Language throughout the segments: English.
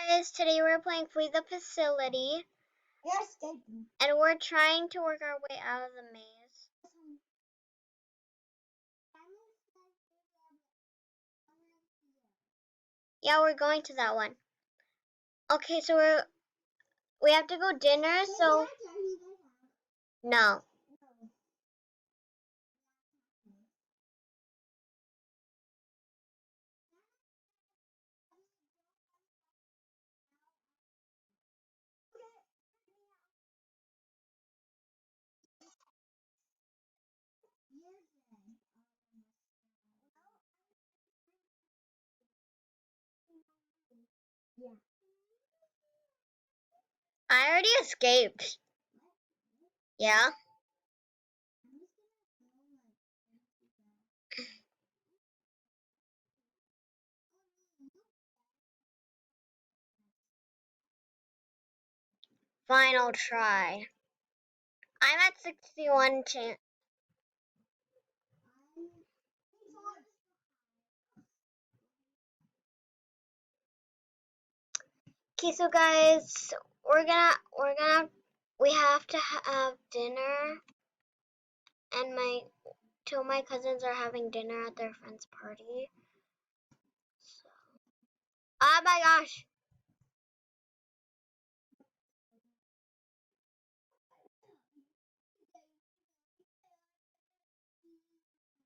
guys, today we're playing Flee the Facility. You're escaping. And we're trying to work our way out of the maze. Yeah, we're going to that one. Okay, so we have to go dinner, so no. Yeah. I already escaped. Yeah. Final try. I'm at 61 chance. Okay, so guys, we have to have dinner, and two of my cousins are having dinner at their friend's party. So. Oh my gosh!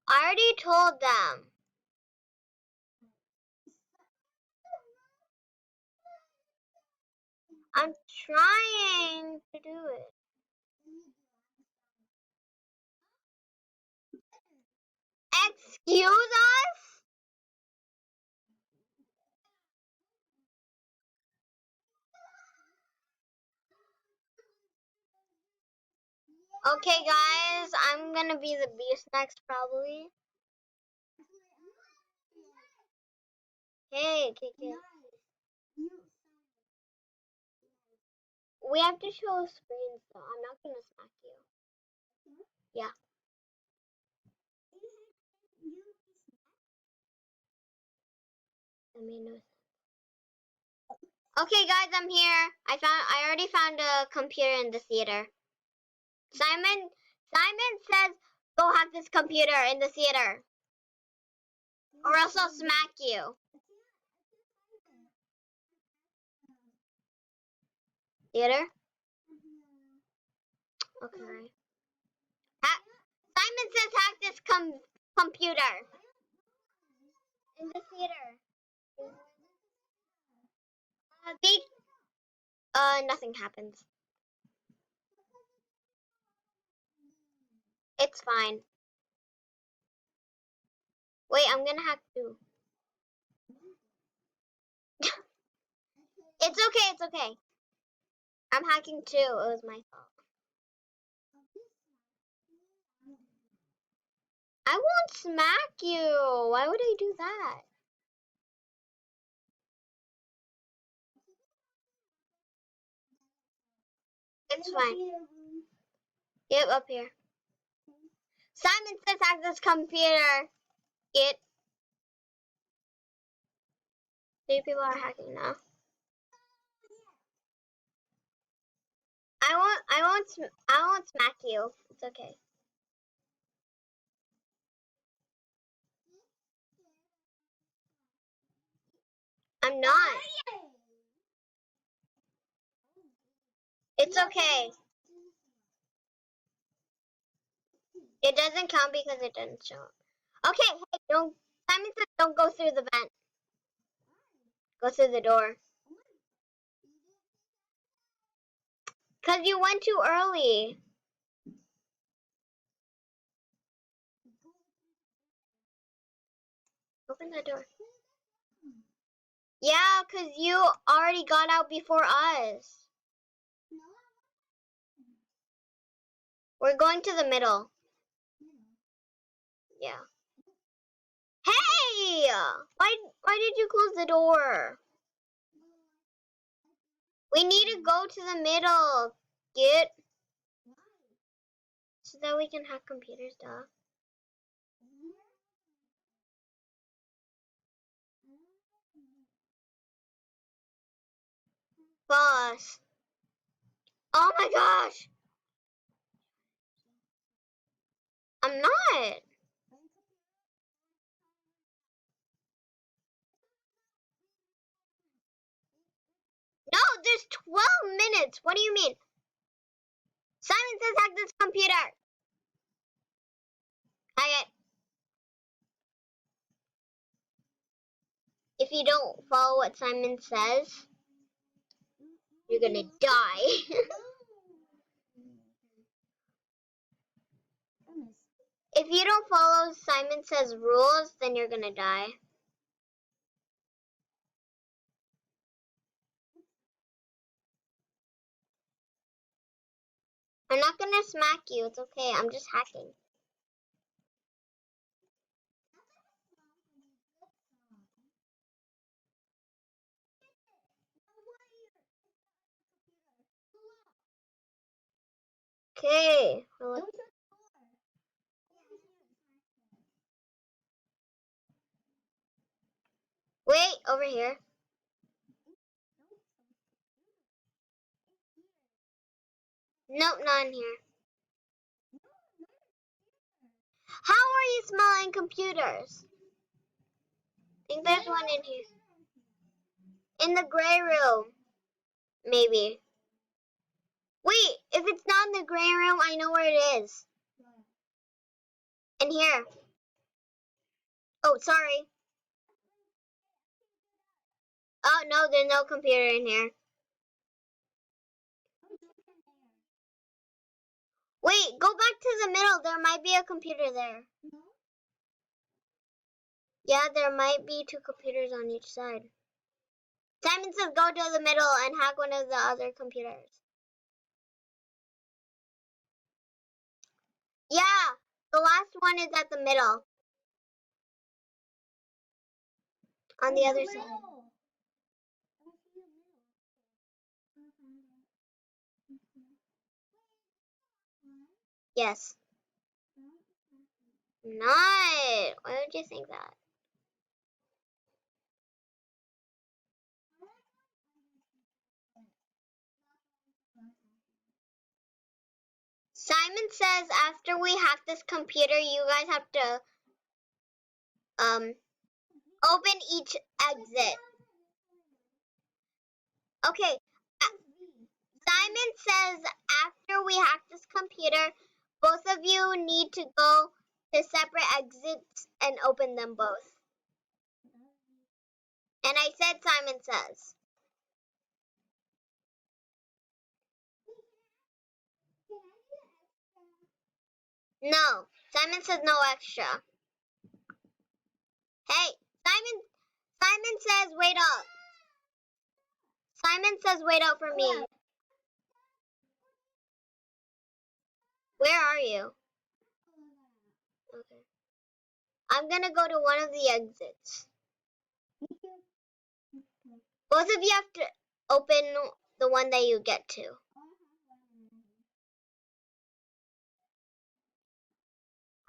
I already told them. I'm trying to do it. Excuse us? Okay, guys, I'm gonna be the beast next, probably. Hey, KK. We have to show screens, though. I'm not gonna smack you. Yeah. That made no sense. Okay, guys, I'm here. I already found a computer in the theater. Simon says, go hack this computer in the theater, or else I'll smack you. Theater? Okay. Simon says hack this computer in the theater. Nothing happens. It's fine. Wait, I'm gonna hack too. It's okay, it's okay. I'm hacking too. It was my fault. I won't smack you. Why would I do that? It's fine. Yep, up here. Simon says hack this computer. It. Three people are hacking now. I won't smack you. It's okay. I'm not. It's okay. It doesn't count because it didn't show up. Okay, hey, don't. Simon says don't go through the vent. Go through the door. Cause you went too early. Open the door. Yeah, cause you already got out before us. We're going to the middle. Yeah. Hey! Why did you close the door? We need to go to the middle. Get. So that we can hack computers, duh. Boss. Oh my gosh. I'm not. No, there's 12 minutes. What do you mean? Simon says hack this computer. Hack it. If you don't follow what Simon says, you're gonna die. If you don't follow Simon Says rules, then you're gonna die. I'm not gonna smack you. It's okay. I'm just hacking. Okay. Wait, over here. Nope, not in here. How are you smelling computers? I think there's one in here. In the gray room. Maybe. Wait, if it's not in the gray room, I know where it is. In here. Oh, sorry. Oh, no, there's no computer in here. Wait, go back to the middle. There might be a computer there. Yeah, there might be 2 computers on each side. Simon says go to the middle and hack one of the other computers. Yeah, the last one is at the middle. On the other side. Yes. Not. Why would you think that? Simon says after we hack this computer, you guys have to open each exit. Okay. Simon says after we hack this computer, both of you need to go to separate exits and open them both. And I said Simon says. No. Simon says no extra. Hey, Simon says wait up. Simon says wait up for me. Where are you? Okay. I'm gonna go to one of the exits. Both of you have to open the one that you get to.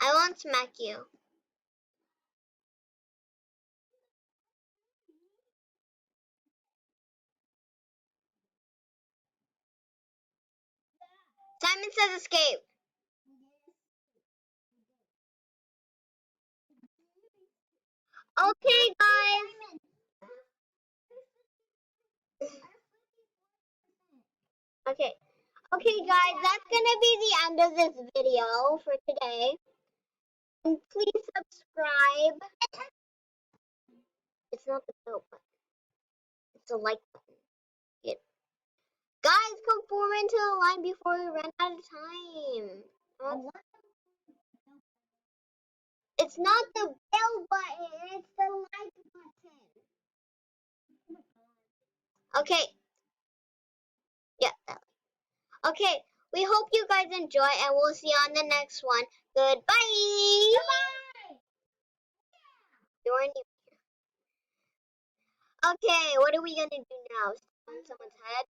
I won't smack you. Simon says escape. Okay, guys. Okay. Okay, guys, that's gonna be the end of this video for today. And please subscribe. It's not the bell button. It's the like button. Yeah. Guys, come forward into the line before we run out of time. It's not the bell button. It's the like button. Okay. Yeah. Okay. We hope you guys enjoy, and we'll see you on the next one. Goodbye. Goodbye. You're new. Okay, what are we gonna do now? On someone's head?